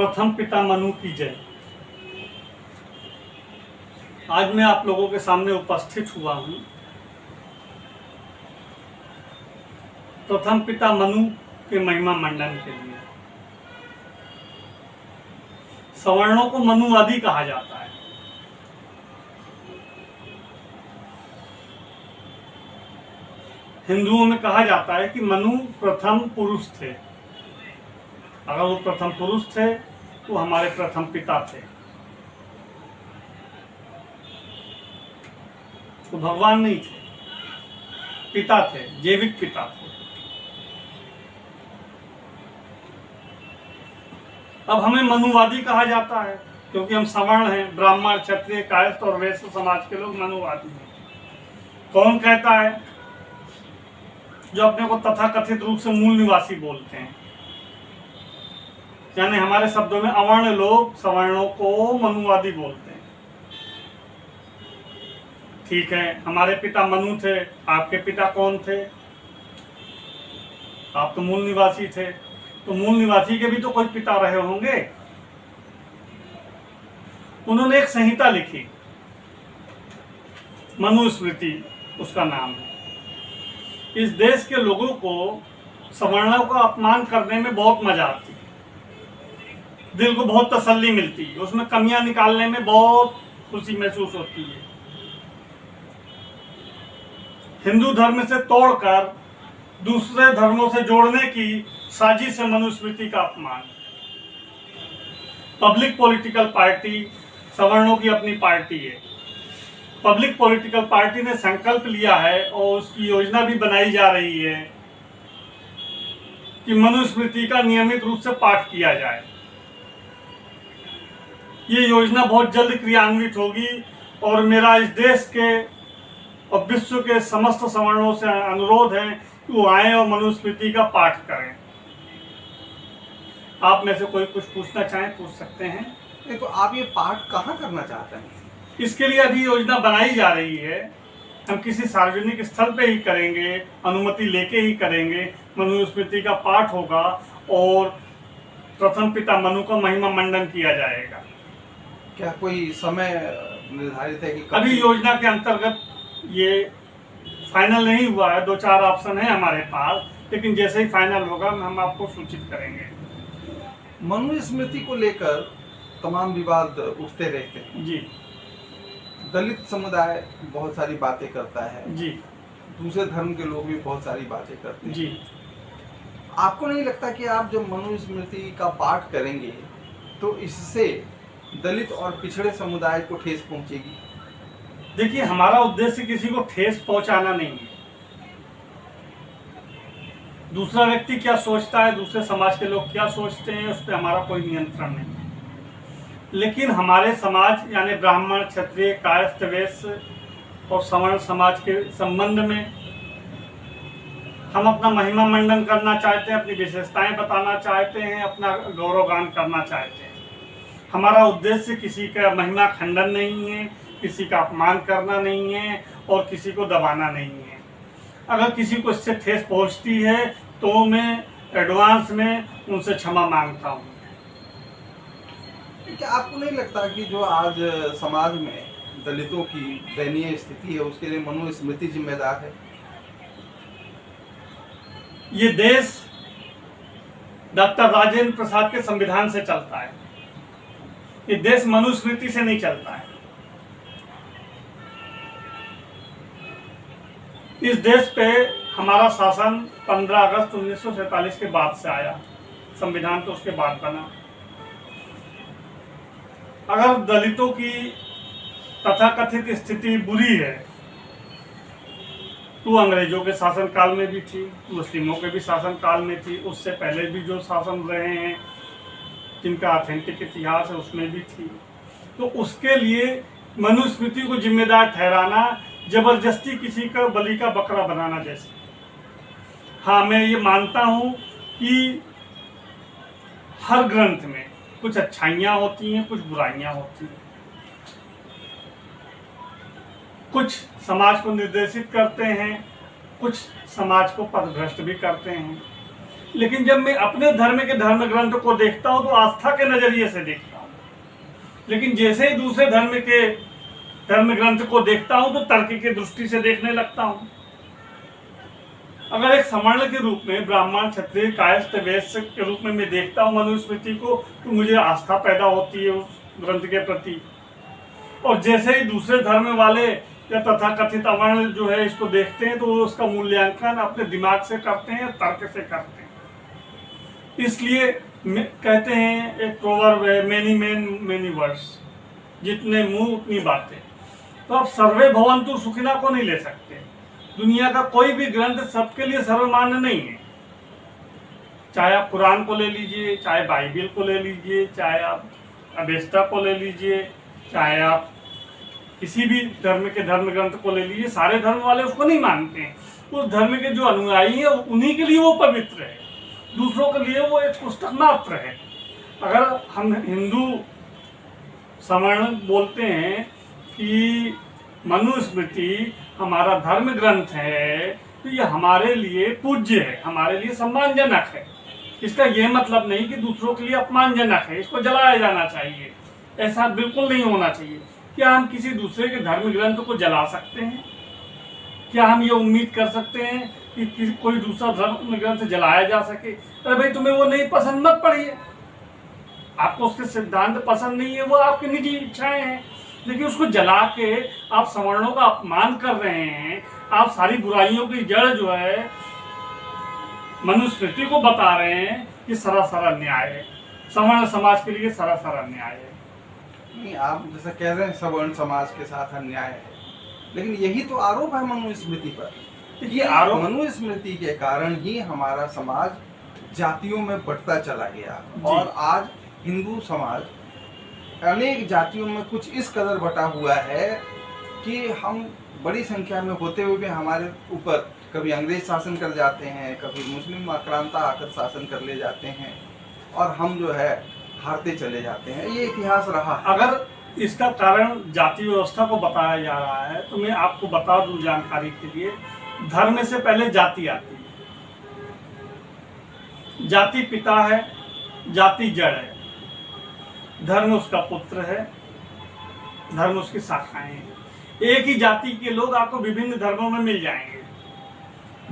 प्रथम पिता मनु की जय। आज मैं आप लोगों के सामने उपस्थित हुआ हूं प्रथम पिता मनु के महिमा मंडन के लिए। सवर्णों को मनुवादी कहा जाता है। हिंदुओं में कहा जाता है कि मनु प्रथम पुरुष थे। अगर वो प्रथम पुरुष थे तो हमारे प्रथम पिता थे, तो भगवान नहीं थे, पिता थे, जैविक पिता थे। अब हमें मनुवादी कहा जाता है क्योंकि हम सवर्ण हैं, ब्राह्मण, क्षत्रिय, कायस्थ और वैश्य समाज के लोग मनुवादी हैं। कौन कहता है? जो अपने को तथाकथित रूप से मूल निवासी बोलते हैं, यानी हमारे शब्दों में अवर्ण लोग सवर्णों को मनुवादी बोलते हैं। ठीक है, हमारे पिता मनु थे, आपके पिता कौन थे? आप तो मूल निवासी थे, तो मूल निवासी के भी तो कोई पिता रहे होंगे। उन्होंने एक संहिता लिखी, मनुस्मृति उसका नाम है। इस देश के लोगों को सवर्णों का अपमान करने में बहुत मजा आती है, दिल को बहुत तसल्ली मिलती है, उसमें कमियां निकालने में बहुत खुशी महसूस होती है। हिंदू धर्म से तोड़कर दूसरे धर्मों से जोड़ने की साजिश है मनुस्मृति का अपमान। पब्लिक पॉलिटिकल पार्टी सवर्णों की अपनी पार्टी है। पब्लिक पॉलिटिकल पार्टी ने संकल्प लिया है और उसकी योजना भी बनाई जा रही है कि मनुस्मृति का नियमित रूप से पाठ किया जाए। ये योजना बहुत जल्द क्रियान्वित होगी और मेरा इस देश के और विश्व के समस्त सवर्णों से अनुरोध है कि वो आए और मनुस्मृति का पाठ करें। आप में से कोई कुछ पूछना चाहें, पूछ सकते हैं। नहीं तो आप ये पाठ कहाँ करना चाहते हैं? इसके लिए अभी योजना बनाई जा रही है। हम किसी सार्वजनिक स्थल पे ही करेंगे, अनुमति लेके ही करेंगे। मनुस्मृति का पाठ होगा और प्रथम पिता मनु का महिमा मंडन किया जाएगा। क्या कोई समय निर्धारित है कि अभी योजना के अंतर्गत ये फाइनल नहीं हुआ है, 2-4 ऑप्शन है हमारे पास, लेकिन जैसे ही फाइनल होगा हम आपको सूचित करेंगे। मनुस्मृति को लेकर तमाम विवाद उठते रहते हैं जी। दलित समुदाय बहुत सारी बातें करता है जी। दूसरे धर्म के लोग भी बहुत सारी बातें करते हैं जी। आपको नहीं लगता कि आप जब मनुस्मृति का पाठ करेंगे तो इससे दलित और पिछड़े समुदाय को ठेस पहुंचेगी? देखिए, हमारा उद्देश्य किसी को ठेस पहुंचाना नहीं है। दूसरा व्यक्ति क्या सोचता है, दूसरे समाज के लोग क्या सोचते हैं, उस पर हमारा कोई नियंत्रण नहीं है। लेकिन हमारे समाज यानी ब्राह्मण, क्षत्रिय, कायस्थ, वैश्य और सवर्ण समाज के संबंध में हम अपना महिमा मंडन करना चाहते हैं, अपनी विशेषताएं बताना चाहते हैं, अपना गौरवगान करना चाहते हैं। हमारा उद्देश्य किसी का महिमा खंडन नहीं है, किसी का अपमान करना नहीं है और किसी को दबाना नहीं है। अगर किसी को इससे ठेस पहुंचती है तो मैं एडवांस में उनसे क्षमा मांगता हूं। क्या आपको नहीं लगता कि जो आज समाज में दलितों की दयनीय स्थिति है उसके लिए मनुस्मृति जिम्मेदार है? ये देश डॉक्टर राजेंद्र प्रसाद के संविधान से चलता है। ये देश मनुस्मृति से नहीं चलता है। इस देश पे हमारा शासन 15 अगस्त 1947 के बाद से आया, संविधान तो उसके बाद बना। अगर दलितों की तथाकथित स्थिति बुरी है तो अंग्रेजों के शासन काल में भी थी, मुस्लिमों के भी शासन काल में थी, उससे पहले भी जो शासन रहे हैं जिनका ऑथेंटिक इतिहास है उसमें भी थी। तो उसके लिए मनुस्मृति को जिम्मेदार ठहराना जबरदस्ती किसी का बलि का बकरा बनाना जैसे। हाँ, मैं ये मानता हूँ कि हर ग्रंथ में कुछ अच्छाइयाँ होती हैं, कुछ बुराइयाँ होती हैं, कुछ समाज को निर्देशित करते हैं, कुछ समाज को पथभ्रष्ट भी करते हैं। लेकिन जब मैं अपने धर्म के धर्म ग्रंथ को देखता हूँ तो आस्था के नजरिए से देखता हूँ, लेकिन जैसे ही दूसरे धर्म के धर्म ग्रंथ को देखता हूँ तो तर्क की दृष्टि से देखने लगता हूँ। अगर एक समर्ण के रूप में ब्राह्मण क्षत्रिय कायस्थ वैश्य के रूप में मैं देखता हूँ मनुस्मृति को, तो मुझे आस्था पैदा होती है उस ग्रंथ के प्रति। और जैसे ही दूसरे धर्म वाले या तथाकथित अवर्ण जो है इसको देखते हैं तो वो उसका मूल्यांकन अपने दिमाग से करते हैं, तर्क से करते हैं। इसलिए कहते हैं एक प्रोवर्ब है, मेनी मैन मेनी वर्ड्स, जितने मुंह उतनी बातें। तो आप सर्वे भवन्तु सुखिना को नहीं ले सकते। दुनिया का कोई भी ग्रंथ सबके लिए सर्वमान्य नहीं है। चाहे आप कुरान को ले लीजिए, चाहे बाइबिल को ले लीजिए, चाहे आप अवेस्टा को ले लीजिए, चाहे आप किसी भी धर्म के धर्म ग्रंथ को ले लीजिए, सारे धर्म वाले उसको नहीं मानते हैं। उस धर्म के जो अनुयायी हैं उन्हीं के लिए वो पवित्र है, दूसरों के लिए वो एक पुस्तक मात्र है। अगर हम हिंदू समर्ण बोलते हैं कि मनुस्मृति हमारा धर्म ग्रंथ है, तो ये हमारे लिए पूज्य है, हमारे लिए सम्मानजनक है। इसका ये मतलब नहीं कि दूसरों के लिए अपमानजनक है, इसको जलाया जाना चाहिए। ऐसा बिल्कुल नहीं होना चाहिए। क्या हम किसी दूसरे के धर्म ग्रंथ को जला सकते हैं? क्या हम ये उम्मीद कर सकते हैं कि कोई दूसरा धर्म ग्रंथ जलाया जा सके? अरे भाई, तुम्हें वो नहीं पसंद मत पढ़िए, आपको उसके सिद्धांत पसंद नहीं है, वो आपकी निजी इच्छाएं हैं, लेकिन उसको जला के आप सवर्णों का अपमान कर रहे हैं। आप सारी बुराइयों की जड़ जो है मनुस्मृति को बता रहे हैं कि सरासर अन्याय है, सवर्ण समाज के लिए सरासर अन्याय है। नहीं, आप जैसा कह रहे हैं सवर्ण समाज के साथ अन्याय है, लेकिन यही तो आरोप है मनुस्मृति पर। ये आरोप मनुस्मृति के कारण ही हमारा समाज जातियों में बढ़ता चला गया और आज हिंदू समाज अनेक जातियों में कुछ इस कदर बटा हुआ है कि हम बड़ी संख्या में होते हुए भी हमारे ऊपर कभी अंग्रेज शासन कर जाते हैं, कभी मुस्लिम आक्रांता आकर शासन कर ले जाते हैं और हम जो है हारते चले जाते हैं। ये इतिहास रहा है। अगर इसका कारण जाति व्यवस्था को बताया जा रहा है तो मैं आपको बता दूं जानकारी के लिए, धर्म से पहले जाति आती है। जाति पिता है, जाति जड़ है, धर्म उसका पुत्र है, धर्म उसकी शाखाएं हैं। एक ही जाति के लोग आपको विभिन्न धर्मों में मिल जाएंगे।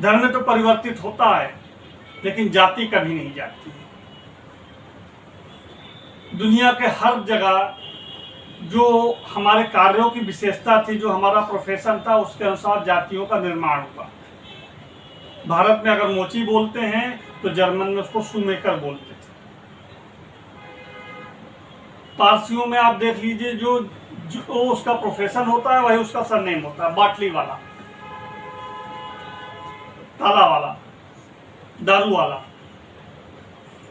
धर्म तो परिवर्तित होता है लेकिन जाति कभी नहीं जाती। दुनिया के हर जगह जो हमारे कार्यों की विशेषता थी, जो हमारा प्रोफेशन था, उसके अनुसार जातियों का निर्माण हुआ। भारत में अगर मोची बोलते हैं तो जर्मन में उसको शूमेकर बोलते थे। पारसियों में आप देख लीजिए, जो उसका प्रोफेशन होता है वही उसका सरनेम होता है, बाटली वाला, ताला वाला, दारू वाला।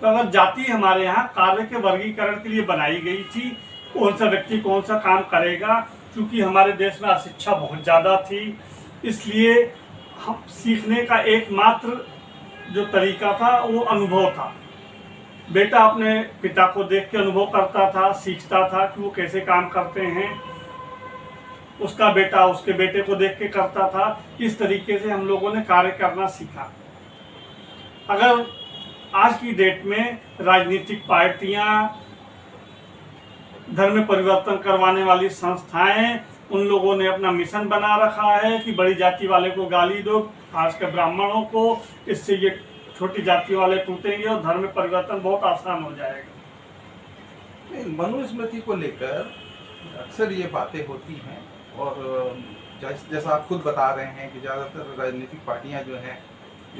तो अगर जाति हमारे यहाँ कार्य के वर्गीकरण के लिए बनाई गई थी, कौन सा व्यक्ति कौन सा काम करेगा, क्योंकि हमारे देश में अशिक्षा बहुत ज़्यादा थी, इसलिए हम सीखने का एकमात्र जो तरीका था वो अनुभव था। बेटा अपने पिता को देख के अनुभव करता था, सीखता था कि वो कैसे काम करते हैं, उसका बेटा उसके बेटे को देख के करता था। इस तरीके से हम लोगों ने कार्य करना सीखा। अगर आज की डेट में राजनीतिक पार्टियां, धर्म परिवर्तन करवाने वाली संस्थाएं, उन लोगों ने अपना मिशन बना रखा है कि बड़ी जाति वाले को गाली दो, खासकर ब्राह्मणों को, इससे ये छोटी जाति वाले टूटेंगे और धर्म परिवर्तन बहुत आसान हो जाएगा। मनुस्मृति को लेकर अक्सर ये बातें होती हैं और जैसा आप खुद बता रहे हैं कि ज़्यादातर राजनीतिक पार्टियां जो हैं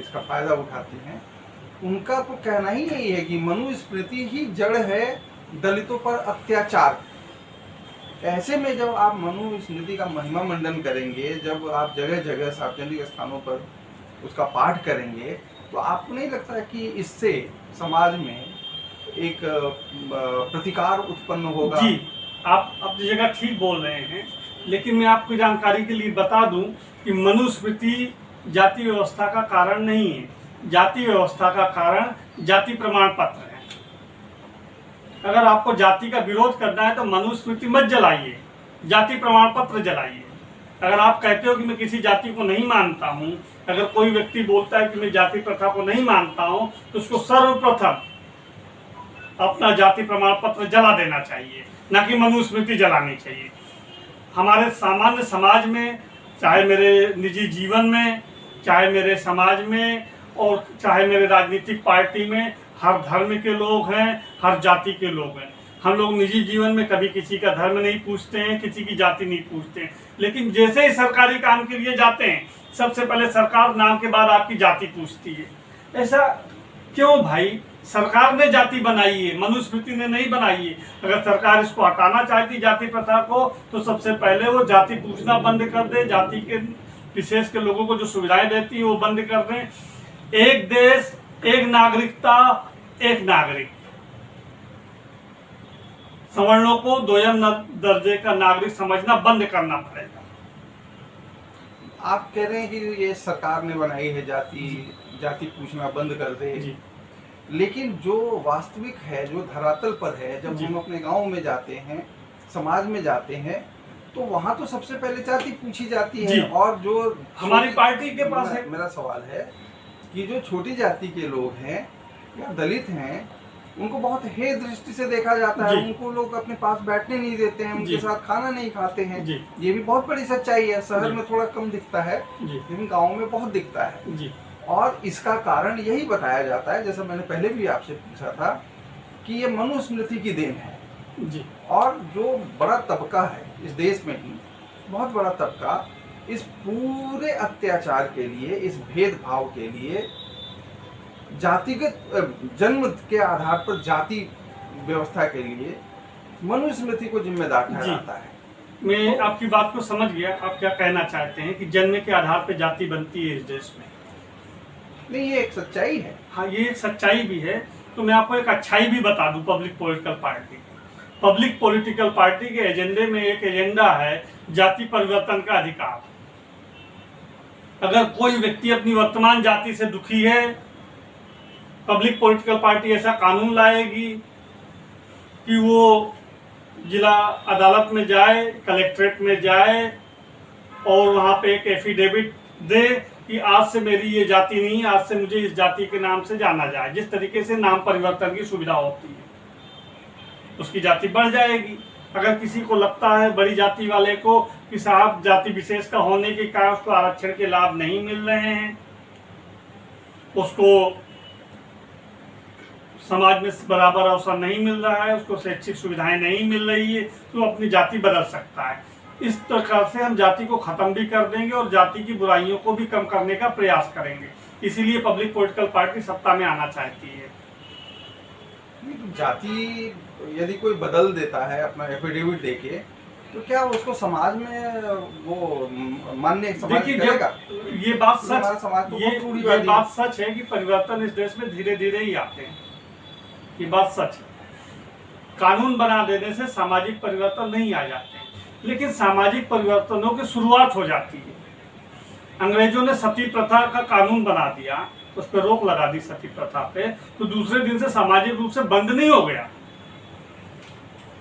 इसका फ़ायदा उठाती हैं। उनका तो कहना ही यही है कि मनुस्मृति ही जड़ है दलितों पर अत्याचार। ऐसे में जब आप मनुस्मृति का महिमा मंडन करेंगे, जब आप जगह जगह सार्वजनिक स्थानों पर उसका पाठ करेंगे, तो आपको नहीं लगता कि इससे समाज में एक प्रतिकार उत्पन्न होगा? जी, आप अपनी जगह ठीक बोल रहे हैं, लेकिन मैं आपको जानकारी के लिए बता दूं कि मनुस्मृति जाति व्यवस्था का कारण नहीं है। जाति व्यवस्था का कारण जाति प्रमाण पत्र है। अगर आपको जाति का विरोध करना है तो मनुस्मृति मत जलाइए, जाति प्रमाण पत्र जलाइए। अगर आप कहते हो कि मैं किसी जाति को नहीं मानता हूँ अगर कोई व्यक्ति बोलता है कि मैं जाति प्रथा को नहीं मानता हूँ तो उसको सर्वप्रथम अपना जाति प्रमाण पत्र जला देना चाहिए, ना कि मनुस्मृति जलानी चाहिए। हमारे सामान्य समाज में, चाहे मेरे निजी जीवन में, चाहे मेरे समाज में और चाहे मेरे राजनीतिक पार्टी में, हर धर्म के लोग हैं, हर जाति के लोग हैं। हम लोग निजी जीवन में कभी किसी का धर्म नहीं पूछते हैं, किसी की जाति नहीं पूछते हैं, लेकिन जैसे ही सरकारी काम के लिए जाते हैं सबसे पहले सरकार नाम के बाद आपकी जाति पूछती है। ऐसा क्यों भाई? सरकार ने जाति बनाई है, मनुस्मृति ने नहीं बनाई है। अगर सरकार इसको हटाना चाहती जाति प्रथा को तो सबसे पहले वो जाति पूछना बंद कर दे, जाति के विशेष के लोगों को जो सुविधाएं देती है वो बंद कर दें। एक देश, एक नागरिकता, एक नागरिक। सवर्णों को दोयम दर्जे का नागरिक समझना बंद करना पड़ेगा। आप कह रहे हैं कि ये सरकार ने बनाई है जाति पूछना बंद कर दे जी। लेकिन जो वास्तविक है, जो धरातल पर है, जब हम अपने गांव में जाते हैं, समाज में जाते हैं, तो वहां तो सबसे पहले जाति पूछी जाती है। और जो हमारी पार्टी के पास है, मेरा सवाल है कि जो छोटी जाति के लोग हैं या दलित हैं, उनको बहुत हे दृष्टि से देखा जाता है, उनको लोग अपने पास बैठने नहीं देते हैं, उनके साथ खाना नहीं खाते हैं। ये भी बहुत बड़ी सच्चाई है। शहर में थोड़ा कम दिखता है लेकिन गाँव में बहुत दिखता है। और इसका कारण यही बताया जाता है, जैसा मैंने पहले भी आपसे पूछा था, कि ये मनुस्मृति की देन है जी। और जो बड़ा तबका है इस देश में ही, बहुत बड़ा तबका इस पूरे अत्याचार के लिए, इस भेदभाव के लिए, जातिगत जन्म के आधार पर जाति व्यवस्था के लिए मनुस्मृति को जिम्मेदार ठहराता है। मैं आपकी बात को समझ गया। आप क्या कहना चाहते हैं कि जन्म के आधार पर जाति बनती है इस देश में? नहीं, ये एक सच्चाई है। हाँ, ये एक सच्चाई भी है। तो मैं आपको एक अच्छाई भी बता दूं पब्लिक पॉलिटिकल पार्टी के एजेंडे में एक एजेंडा है जाति परिवर्तन का अधिकार। अगर कोई व्यक्ति अपनी वर्तमान जाति से दुखी है, पब्लिक पॉलिटिकल पार्टी ऐसा कानून लाएगी कि वो जिला अदालत में जाए, कलेक्ट्रेट में जाए और वहाँ पे एक एफिडेविट दे कि आज से मेरी ये जाति नहीं है, आज से मुझे इस जाति के नाम से जाना जाए। जिस तरीके से नाम परिवर्तन की सुविधा होती है उसकी जाति बढ़ जाएगी। अगर किसी को लगता है, बड़ी जाति वाले को, कि साहब जाति विशेष का होने के कारण उसको आरक्षण के लाभ नहीं मिल रहे हैं, उसको समाज में बराबर अवसर नहीं मिल रहा है, उसको शैक्षिक सुविधाएं नहीं मिल रही है, तो अपनी जाति बदल सकता है। इस प्रकार से हम जाति को खत्म भी कर देंगे और जाति की बुराइयों को भी कम करने का प्रयास करेंगे। इसीलिए पब्लिक पॉलिटिकल पार्टी सत्ता में आना चाहती है। जाति यदि कोई बदल देता है अपना एफिडेविट देके, तो क्या उसको समाज में वो मान्य करेगा? ये बात सच है कि परिवर्तन इस देश में धीरे धीरे ही आते हैं। ये बात सच है। कानून बना देने से सामाजिक परिवर्तन नहीं आ जाते, लेकिन सामाजिक परिवर्तनों की शुरुआत हो जाती है। अंग्रेजों ने सती प्रथा का कानून बना दिया, उस पर रोक लगा दी सती प्रथा पे, तो दूसरे दिन से सामाजिक रूप से बंद नहीं हो गया।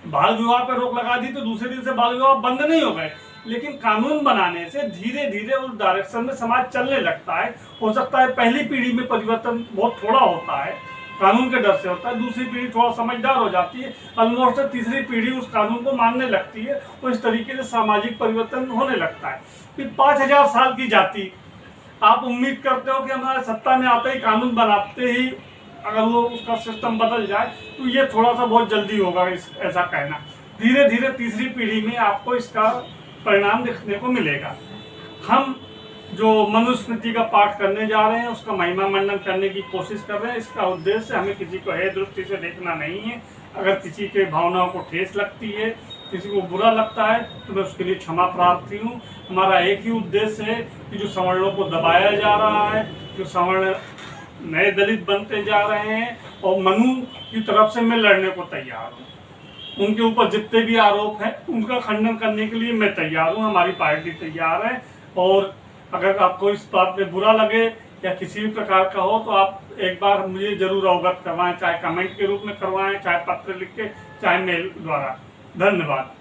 बाल विवाह पर रोक लगा दी तो दूसरे दिन से बाल विवाह बंद नहीं हो गए, लेकिन कानून बनाने से धीरे धीरे उस डायरेक्शन में समाज चलने लगता है। हो सकता है पहली पीढ़ी में परिवर्तन बहुत थोड़ा होता है, कानून के डर से होता है, दूसरी पीढ़ी थोड़ा समझदार हो जाती है, ऑलमोस्ट तीसरी पीढ़ी उस कानून को मानने लगती है, तो इस तरीके से सामाजिक परिवर्तन होने लगता है। फिर 5000 साल की जाति, आप उम्मीद करते हो कि हमारे सत्ता में आते ही, कानून बनाते ही अगर वो उसका सिस्टम बदल जाए, तो ये थोड़ा सा बहुत जल्दी होगा ऐसा कहना। धीरे धीरे तीसरी पीढ़ी में आपको इसका परिणाम देखने को मिलेगा। हम जो मनुस्मृति का पाठ करने जा रहे हैं, उसका महिमा मंडन करने की कोशिश कर रहे हैं। इसका उद्देश्य हमें किसी को हे दृष्टि से देखना नहीं है। अगर किसी के भावनाओं को ठेस लगती है, किसी को बुरा लगता है, तो मैं उसके लिए क्षमा प्रार्थी हूँ। हमारा एक ही उद्देश्य है कि जो सवर्णों को दबाया जा रहा है, जो सवर्ण नए दलित बनते जा रहे हैं, और मनु की तरफ से मैं लड़ने को तैयार हूँ। उनके ऊपर जितने भी आरोप हैं उनका खंडन करने के लिए मैं तैयार हूँ, हमारी पार्टी तैयार है। और अगर आपको इस बात में बुरा लगे या किसी भी प्रकार का हो, तो आप एक बार मुझे जरूर अवगत करवाएं, चाहे कमेंट के रूप में करवाएं, चाहे पत्र लिख के, चाहे मेल द्वारा। धन्यवाद।